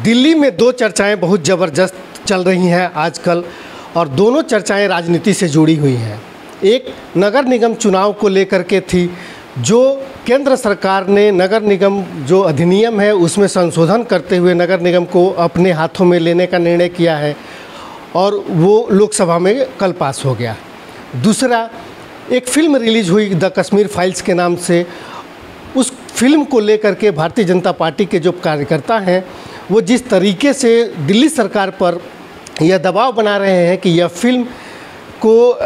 दिल्ली में दो चर्चाएं बहुत ज़बरदस्त चल रही हैं आजकल और दोनों चर्चाएं राजनीति से जुड़ी हुई हैं। एक नगर निगम चुनाव को लेकर के थी, जो केंद्र सरकार ने नगर निगम जो अधिनियम है उसमें संशोधन करते हुए नगर निगम को अपने हाथों में लेने का निर्णय किया है और वो लोकसभा में कल पास हो गया। दूसरा, एक फ़िल्म रिलीज़ हुई द कश्मीर फाइल्स के नाम से। उस फिल्म को लेकर के भारतीय जनता पार्टी के जो कार्यकर्ता हैं वो जिस तरीके से दिल्ली सरकार पर यह दबाव बना रहे हैं कि यह फिल्म को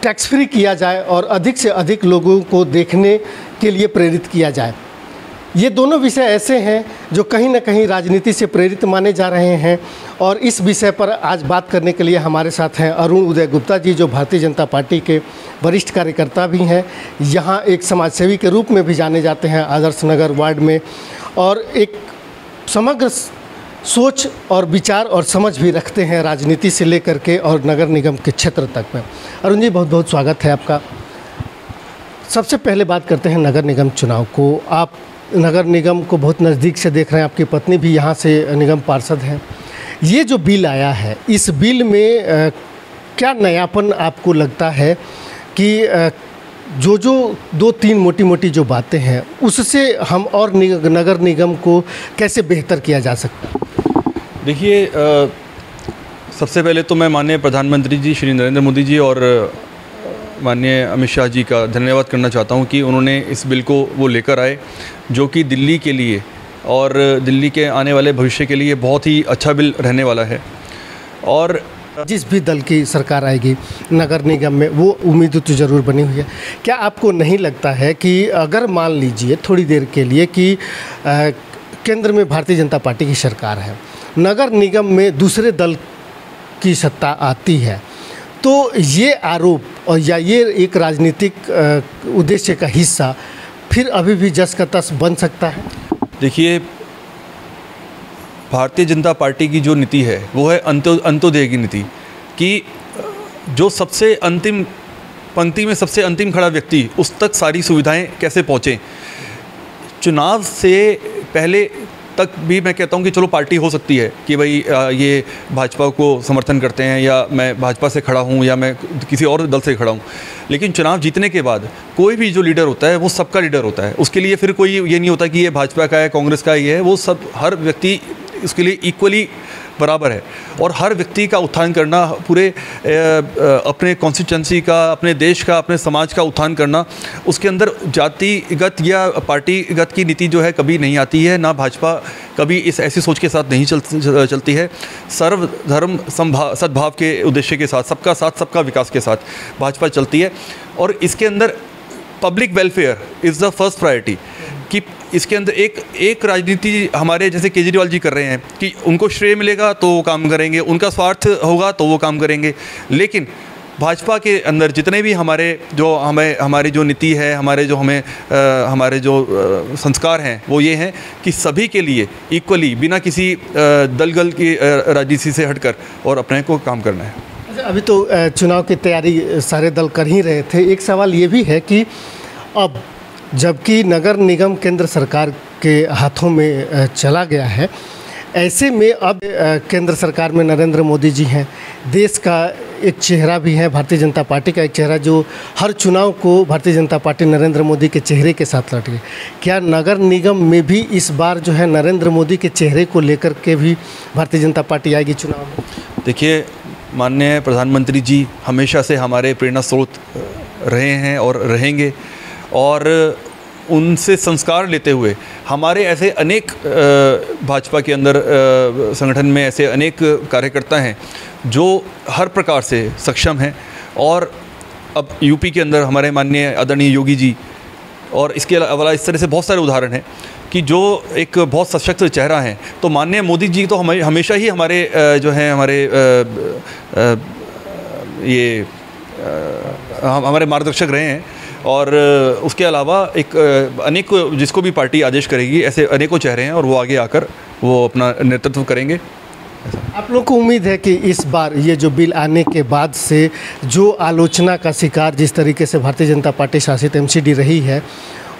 टैक्स फ्री किया जाए और अधिक से अधिक लोगों को देखने के लिए प्रेरित किया जाए। ये दोनों विषय ऐसे हैं जो कहीं ना कहीं राजनीति से प्रेरित माने जा रहे हैं और इस विषय पर आज बात करने के लिए हमारे साथ हैं अरुण उदय गुप्ता जी, जो भारतीय जनता पार्टी के वरिष्ठ कार्यकर्ता भी हैं, यहाँ एक समाजसेवी के रूप में भी जाने जाते हैं आदर्श नगर वार्ड में, और एक समग्र सोच और विचार और समझ भी रखते हैं राजनीति से लेकर के और नगर निगम के क्षेत्र तक में। अरुण जी, बहुत बहुत स्वागत है आपका। सबसे पहले बात करते हैं नगर निगम चुनाव को। आप नगर निगम को बहुत नज़दीक से देख रहे हैं, आपकी पत्नी भी यहाँ से निगम पार्षद हैं। ये जो बिल आया है, इस बिल में क्या नयापन आपको लगता है कि जो दो तीन मोटी मोटी जो बातें हैं उससे हम और नगर निगम को कैसे बेहतर किया जा सकता है? देखिए, सबसे पहले तो मैं माननीय प्रधानमंत्री जी श्री नरेंद्र मोदी जी और माननीय अमित शाह जी का धन्यवाद करना चाहता हूं कि उन्होंने इस बिल को वो लेकर आए, जो कि दिल्ली के लिए और दिल्ली के आने वाले भविष्य के लिए बहुत ही अच्छा बिल रहने वाला है। और जिस भी दल की सरकार आएगी नगर निगम में, वो उम्मीद तो ज़रूर बनी हुई है। क्या आपको नहीं लगता है कि अगर मान लीजिए थोड़ी देर के लिए कि केंद्र में भारतीय जनता पार्टी की सरकार है, नगर निगम में दूसरे दल की सत्ता आती है, तो ये आरोप और या ये एक राजनीतिक उद्देश्य का हिस्सा फिर अभी भी जस का तस बन सकता है? देखिए, भारतीय जनता पार्टी की जो नीति है वो है अंत्योदय की नीति, कि जो सबसे अंतिम पंक्ति में सबसे अंतिम खड़ा व्यक्ति, उस तक सारी सुविधाएं कैसे पहुँचें। चुनाव से पहले तक भी मैं कहता हूं कि चलो पार्टी हो सकती है कि भाई ये भाजपा को समर्थन करते हैं या मैं भाजपा से खड़ा हूं या मैं किसी और दल से खड़ा हूं, लेकिन चुनाव जीतने के बाद कोई भी जो लीडर होता है वो सबका लीडर होता है। उसके लिए फिर कोई ये नहीं होता कि ये भाजपा का है, कांग्रेस का ये है, वो सब हर व्यक्ति उसके लिए इक्वली बराबर है। और हर व्यक्ति का उत्थान करना, पूरे अपने कॉन्स्टिट्यूंसी का, अपने देश का, अपने समाज का उत्थान करना, उसके अंदर जातिगत या पार्टीगत की नीति जो है कभी नहीं आती है। ना भाजपा कभी इस ऐसी सोच के साथ नहीं चलती है। सर्वधर्म सद्भाव के उद्देश्य के साथ, सबका साथ सबका विकास के साथ भाजपा चलती है। और इसके अंदर public welfare is the first priority, कि इसके अंदर एक राजनीति हमारे जैसे केजरीवाल जी कर रहे हैं कि उनको श्रेय मिलेगा तो वो काम करेंगे, उनका स्वार्थ होगा तो वो काम करेंगे। लेकिन भाजपा के अंदर जितने भी हमारी जो नीति है, हमारे जो संस्कार हैं, वो ये हैं कि सभी के लिए इक्वली, बिना किसी दलगल की राजनीति से हटकर और अपने को काम करना है। अभी तो चुनाव की तैयारी सारे दल कर ही रहे थे। एक सवाल ये भी है कि अब जबकि नगर निगम केंद्र सरकार के हाथों में चला गया है, ऐसे में अब केंद्र सरकार में नरेंद्र मोदी जी हैं, देश का एक चेहरा भी है, भारतीय जनता पार्टी का एक चेहरा, जो हर चुनाव को भारतीय जनता पार्टी नरेंद्र मोदी के चेहरे के साथ लड़ गई। क्या नगर निगम में भी इस बार जो है नरेंद्र मोदी के चेहरे को लेकर के भी भारतीय जनता पार्टी आएगी चुनाव में? देखिए, माननीय प्रधानमंत्री जी हमेशा से हमारे प्रेरणा स्रोत रहे हैं और रहेंगे, और उनसे संस्कार लेते हुए हमारे ऐसे अनेक भाजपा के अंदर संगठन में ऐसे अनेक कार्यकर्ता हैं जो हर प्रकार से सक्षम हैं। और अब यूपी के अंदर हमारे माननीय आदरणीय योगी जी, और इसके अलावा इस तरह से बहुत सारे उदाहरण हैं कि जो एक बहुत सशक्त चेहरा हैं। तो माननीय मोदी जी तो हमेशा ही हमारे जो हैं हमारे मार्गदर्शक रहे हैं। और उसके अलावा अनेक जिसको भी पार्टी आदेश करेगी, ऐसे अनेकों चेहरे हैं और वो आगे आकर वो अपना नेतृत्व करेंगे। आप लोग को उम्मीद है कि इस बार ये जो बिल आने के बाद से जो आलोचना का शिकार जिस तरीके से भारतीय जनता पार्टी शासित एमसीडी रही है,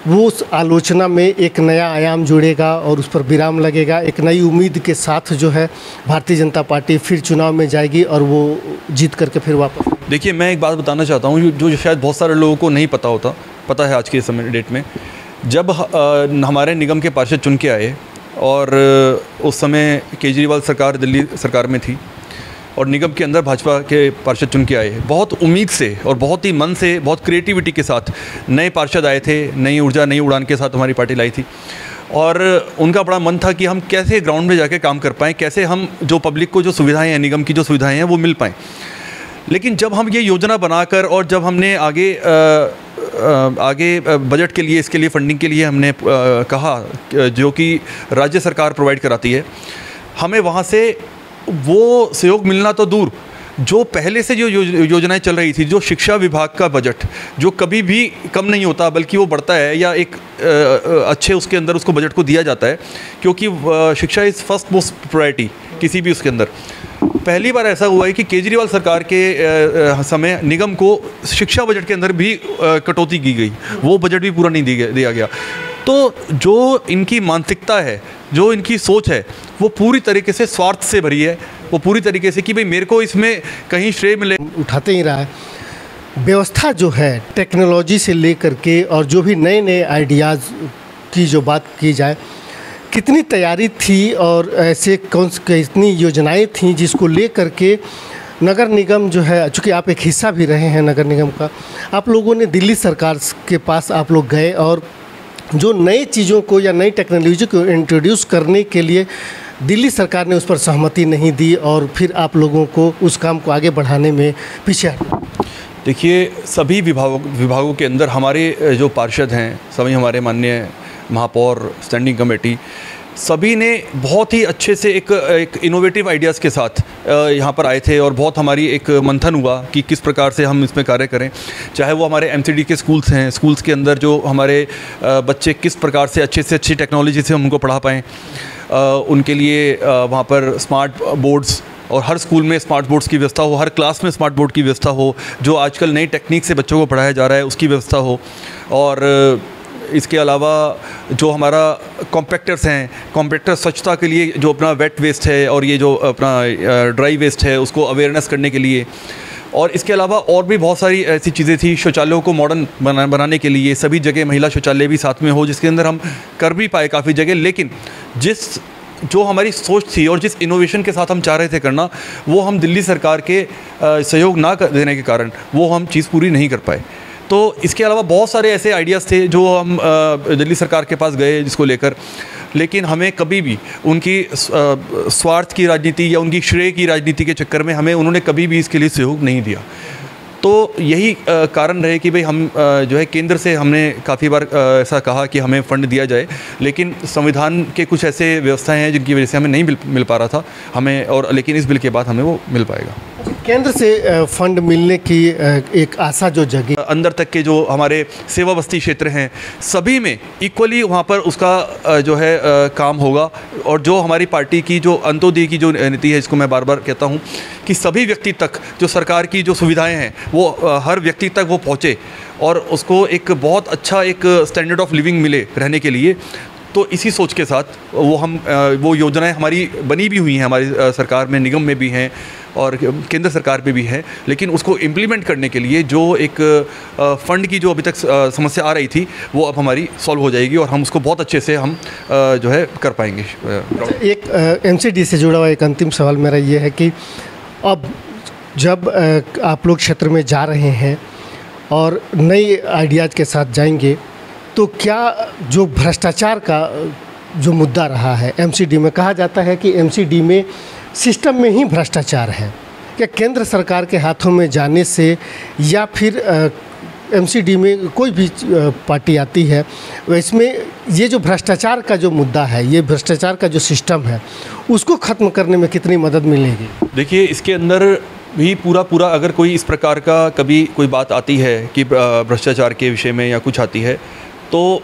वो उस आलोचना में एक नया आयाम जुड़ेगा और उस पर विराम लगेगा। एक नई उम्मीद के साथ जो है भारतीय जनता पार्टी फिर चुनाव में जाएगी और वो जीत करके फिर वापस। देखिए, मैं एक बात बताना चाहता हूँ जो शायद बहुत सारे लोगों को नहीं पता है आज के समय डेट में। जब हमारे निगम के पार्षद चुन के आए और उस समय केजरीवाल सरकार दिल्ली सरकार में थी और निगम के अंदर भाजपा के पार्षद चुन के आए, बहुत उम्मीद से और बहुत ही मन से, बहुत क्रिएटिविटी के साथ नए पार्षद आए थे, नई ऊर्जा नई उड़ान के साथ हमारी पार्टी लाई थी। और उनका बड़ा मन था कि हम कैसे ग्राउंड में जाके काम कर पाएँ, कैसे हम जो पब्लिक को जो सुविधाएँ हैं, निगम की जो सुविधाएँ हैं वो मिल पाएँ। लेकिन जब हम ये योजना बनाकर और जब हमने आगे बजट के लिए, इसके लिए फंडिंग के लिए हमने कहा, जो कि राज्य सरकार प्रोवाइड कराती है, हमें वहाँ से वो सहयोग मिलना तो दूर, जो पहले से जो योजनाएं चल रही थी, जो शिक्षा विभाग का बजट जो कभी भी कम नहीं होता बल्कि वो बढ़ता है, या एक अच्छे उसके अंदर उसको बजट को दिया जाता है, क्योंकि शिक्षा इज़ फर्स्ट मोस्ट प्रायोरिटी किसी भी उसके अंदर। पहली बार ऐसा हुआ है कि केजरीवाल सरकार के समय निगम को शिक्षा बजट के अंदर भी कटौती की गई, वो बजट भी पूरा नहीं दिया गया। तो जो इनकी मानसिकता है, जो इनकी सोच है, वो पूरी तरीके से स्वार्थ से भरी है। वो पूरी तरीके से कि भाई मेरे को इसमें कहीं श्रेय मिले, उठाते ही रहा है। व्यवस्था जो है टेक्नोलॉजी से लेकर के और जो भी नए नए आइडियाज़ की जो बात की जाए, कितनी तैयारी थी और ऐसे कितनी योजनाएं थीं जिसको लेकर के नगर निगम जो है, चूँकि आप एक हिस्सा भी रहे हैं नगर निगम का, आप लोगों ने दिल्ली सरकार के पास आप लोग गए और जो नई चीज़ों को या नई टेक्नोलॉजी को इंट्रोड्यूस करने के लिए दिल्ली सरकार ने उस पर सहमति नहीं दी और फिर आप लोगों को उस काम को आगे बढ़ाने में पीछे हटा। देखिए, सभी विभागों के अंदर हमारे जो पार्षद हैं, सभी हमारे माननीय महापौर, स्टैंडिंग कमेटी, सभी ने बहुत ही अच्छे से एक इनोवेटिव आइडियाज़ के साथ यहाँ पर आए थे और बहुत हमारी एक मंथन हुआ कि किस प्रकार से हम इसमें कार्य करें। चाहे वो हमारे एमसीडी के स्कूल्स हैं, स्कूल्स के अंदर जो हमारे बच्चे किस प्रकार से अच्छी टेक्नोलॉजी से हम उनको पढ़ा पाएँ, उनके लिए वहाँ पर स्मार्ट बोर्ड्स और हर स्कूल में स्मार्ट बोर्ड्स की व्यवस्था हो, हर क्लास में स्मार्ट बोर्ड की व्यवस्था हो, जो आजकल नई टेक्निक से बच्चों को पढ़ाया जा रहा है उसकी व्यवस्था हो। और इसके अलावा जो हमारा कॉम्पैक्टर्स हैं, कॉम्पैक्टर स्वच्छता के लिए जो अपना वेट वेस्ट है और ये जो अपना ड्राई वेस्ट है उसको अवेयरनेस करने के लिए, और इसके अलावा और भी बहुत सारी ऐसी चीज़ें थी। शौचालयों को मॉडर्न बनाने के लिए सभी जगह महिला शौचालय भी साथ में हो, जिसके अंदर हम कर भी पाए काफ़ी जगह। लेकिन जो हमारी सोच थी और जिस इनोवेशन के साथ हम चाह रहे थे करना, वो हम दिल्ली सरकार के सहयोग ना देने के कारण वो हम चीज़ पूरी नहीं कर पाए। तो इसके अलावा बहुत सारे ऐसे आइडियाज़ थे जो हम दिल्ली सरकार के पास गए जिसको लेकर, लेकिन हमें कभी भी उनकी स्वार्थ की राजनीति या उनकी श्रेय की राजनीति के चक्कर में हमें उन्होंने कभी भी इसके लिए सहयोग नहीं दिया। तो यही कारण रहे कि भाई हम जो है केंद्र से हमने काफ़ी बार ऐसा कहा कि हमें फ़ंड दिया जाए, लेकिन संविधान के कुछ ऐसे व्यवस्थाएं हैं जिनकी वजह से हमें नहीं मिल पा रहा था हमें, और लेकिन इस बिल के बाद हमें वो मिल पाएगा। केंद्र से फंड मिलने की एक आशा जो जगी, अंदर तक के जो हमारे सेवा बस्ती क्षेत्र हैं सभी में इक्वली वहाँ पर उसका जो है काम होगा। और जो हमारी पार्टी की जो अंत्योदय की जो नीति है, इसको मैं बार बार कहता हूँ कि सभी व्यक्ति तक जो सरकार की जो सुविधाएं हैं वो हर व्यक्ति तक वो पहुँचे और उसको एक बहुत अच्छा एक स्टैंडर्ड ऑफ लिविंग मिले रहने के लिए। तो इसी सोच के साथ वो योजनाएं हमारी बनी भी हुई हैं, हमारी सरकार में, निगम में भी हैं और केंद्र सरकार पे भी है। लेकिन उसको इम्प्लीमेंट करने के लिए जो एक फ़ंड की जो अभी तक समस्या आ रही थी वो अब हमारी सॉल्व हो जाएगी और हम उसको बहुत अच्छे से हम जो है कर पाएंगे। एक एमसीडी से जुड़ा हुआ एक अंतिम सवाल मेरा ये है कि अब जब आप लोग क्षेत्र में जा रहे हैं और नई आइडियाज़ के साथ जाएंगे, तो क्या जो भ्रष्टाचार का जो मुद्दा रहा है एमसीडी में, कहा जाता है कि एमसीडी में सिस्टम में ही भ्रष्टाचार है, क्या केंद्र सरकार के हाथों में जाने से या फिर एमसीडी में कोई भी पार्टी आती है, इसमें ये जो भ्रष्टाचार का जो मुद्दा है, ये भ्रष्टाचार का जो सिस्टम है, उसको ख़त्म करने में कितनी मदद मिलेगी? देखिए, इसके अंदर भी पूरा अगर कोई इस प्रकार का कभी कोई बात आती है कि भ्रष्टाचार के विषय में या कुछ आती है, तो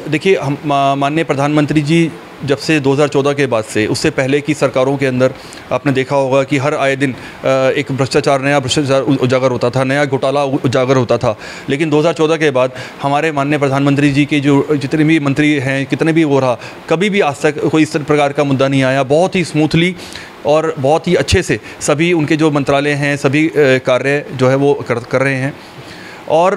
देखिए हम माननीय प्रधानमंत्री जी जब से 2014 के बाद से, उससे पहले की सरकारों के अंदर आपने देखा होगा कि हर आए दिन एक नया भ्रष्टाचार उजागर होता था, नया घोटाला उजागर होता था। लेकिन 2014 के बाद हमारे माननीय प्रधानमंत्री जी के जो जितने भी मंत्री हैं, कितने भी वो रहा, कभी भी आज तक कोई इस प्रकार का मुद्दा नहीं आया। बहुत ही स्मूथली और बहुत ही अच्छे से सभी उनके जो मंत्रालय हैं, सभी कार्य जो है वो कर रहे हैं। और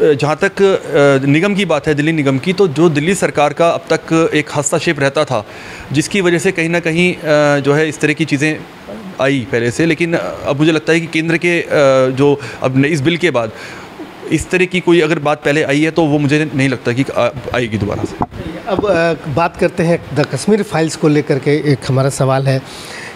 जहाँ तक निगम की बात है, दिल्ली निगम की, तो जो दिल्ली सरकार का अब तक एक हस्तक्षेप रहता था, जिसकी वजह से कहीं ना कहीं जो है इस तरह की चीज़ें आई पहले से। लेकिन अब मुझे लगता है कि केंद्र के जो अब इस बिल के बाद इस तरह की कोई अगर बात पहले आई है तो वो मुझे नहीं लगता कि आएगी दोबारा से। अब बात करते हैं द कश्मीर फाइल्स को लेकर के। एक हमारा सवाल है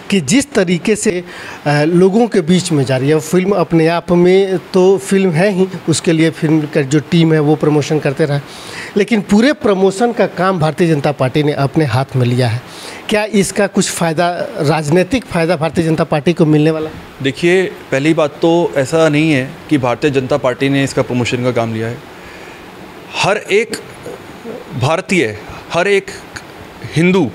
कि जिस तरीके से लोगों के बीच में जा रही है फिल्म, अपने आप में तो फिल्म है ही, उसके लिए फिल्म का जो टीम है वो प्रमोशन करते रहा, लेकिन पूरे प्रमोशन का काम भारतीय जनता पार्टी ने अपने हाथ में लिया है। क्या इसका कुछ फ़ायदा, राजनीतिक फ़ायदा भारतीय जनता पार्टी को मिलने वाला है? देखिए, पहली बात तो ऐसा नहीं है कि भारतीय जनता पार्टी ने इसका प्रमोशन का काम लिया है। हर एक भारतीय, हर एक हिंदू,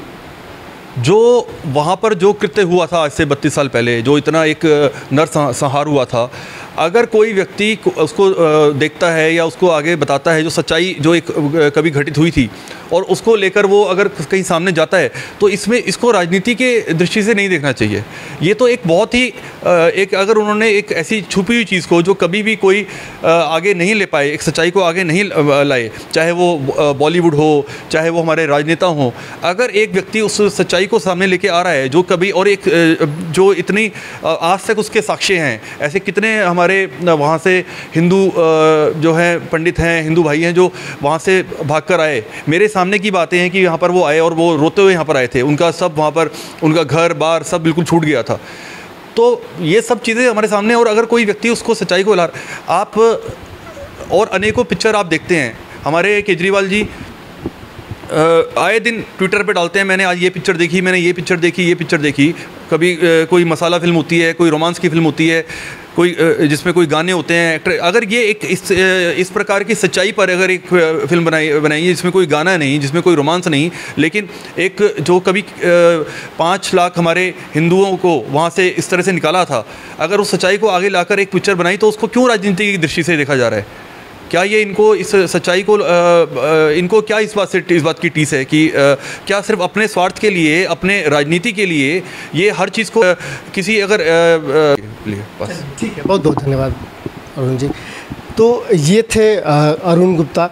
जो वहाँ पर जो कृत्य हुआ था आज से 32 साल पहले, जो इतना एक नरसंहार हुआ था, अगर कोई व्यक्ति उसको देखता है या उसको आगे बताता है जो सच्चाई जो एक कभी घटित हुई थी, और उसको लेकर वो अगर कहीं सामने जाता है, तो इसमें इसको राजनीति के दृष्टि से नहीं देखना चाहिए। ये तो एक बहुत ही एक, अगर उन्होंने एक ऐसी छुपी हुई चीज़ को जो कभी भी कोई आगे नहीं ले पाए, एक सच्चाई को आगे नहीं लाए, चाहे वो बॉलीवुड हो, चाहे वो हमारे राजनेता हों, अगर एक व्यक्ति उस सच्चाई को सामने लेके आ रहा है जो कभी, और एक जो इतनी आज तक उसके साक्ष्य हैं, ऐसे कितने हमारे वहाँ से हिंदू जो हैं पंडित हैं, हिंदू भाई हैं जो वहाँ से भागकर आए। मेरे सामने की बातें हैं कि यहाँ पर वो आए और वो रोते हुए यहाँ पर आए थे, उनका सब वहाँ पर उनका घर बार सब बिल्कुल छूट गया था। तो ये सब चीज़ें हमारे सामने, और अगर कोई व्यक्ति उसको सच्चाई को ला, आप और अनेकों पिक्चर आप देखते हैं, हमारे केजरीवाल जी आए दिन ट्विटर पे डालते हैं, मैंने आज ये पिक्चर देखी, मैंने ये पिक्चर देखी, ये पिक्चर देखी। कभी कोई मसाला फिल्म होती है, कोई रोमांस की फिल्म होती है, कोई जिसमें कोई गाने होते हैं, एक्टर। अगर ये एक इस प्रकार की सच्चाई पर अगर एक फिल्म बनाई है जिसमें कोई गाना नहीं, जिसमें कोई रोमांस नहीं, लेकिन एक जो कभी 5 लाख हमारे हिंदुओं को वहाँ से इस तरह से निकाला था, अगर उस सच्चाई को आगे लाकर एक पिक्चर बनाई, तो उसको क्यों राजनीति की दृष्टि से देखा जा रहा है? क्या ये इनको इस सच्चाई को इनको क्या इस बात की टीस है कि क्या सिर्फ अपने स्वार्थ के लिए, अपने राजनीति के लिए ये हर चीज़ को किसी अगर बस। ठीक है, बहुत बहुत धन्यवाद अरुण जी। तो ये थे अरुण गुप्ता,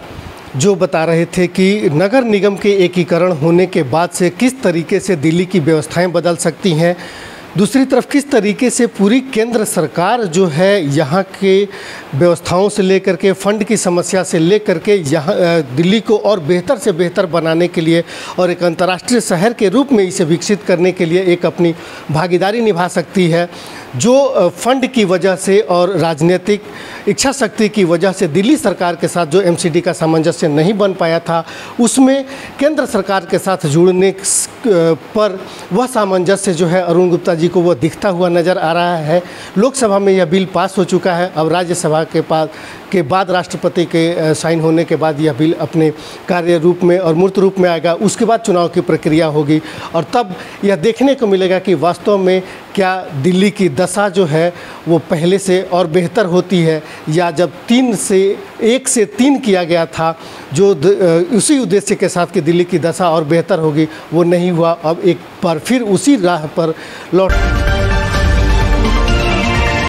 जो बता रहे थे कि नगर निगम के एकीकरण होने के बाद से किस तरीके से दिल्ली की व्यवस्थाएं बदल सकती हैं, दूसरी तरफ किस तरीके से पूरी केंद्र सरकार जो है यहाँ के व्यवस्थाओं से लेकर के, फंड की समस्या से लेकर के यहाँ दिल्ली को और बेहतर से बेहतर बनाने के लिए और एक अंतर्राष्ट्रीय शहर के रूप में इसे विकसित करने के लिए एक अपनी भागीदारी निभा सकती है। जो फंड की वजह से और राजनीतिक इच्छा शक्ति की वजह से दिल्ली सरकार के साथ जो एमसीडी का सामंजस्य नहीं बन पाया था, उसमें केंद्र सरकार के साथ जुड़ने पर वह सामंजस्य जो है अरुण गुप्ता जी को वो दिखता हुआ नज़र आ रहा है। लोकसभा में यह बिल पास हो चुका है, अब राज्यसभा के बाद राष्ट्रपति के साइन होने के बाद यह बिल अपने कार्य रूप में और मूर्त रूप में आएगा। उसके बाद चुनाव की प्रक्रिया होगी और तब यह देखने को मिलेगा कि वास्तव में क्या दिल्ली की दशा जो है वो पहले से और बेहतर होती है, या जब 1 से 3 किया गया था जो उसी उद्देश्य के साथ कि दिल्ली की दशा और बेहतर होगी, वो नहीं हुआ। अब एक बार फिर उसी राह पर लौट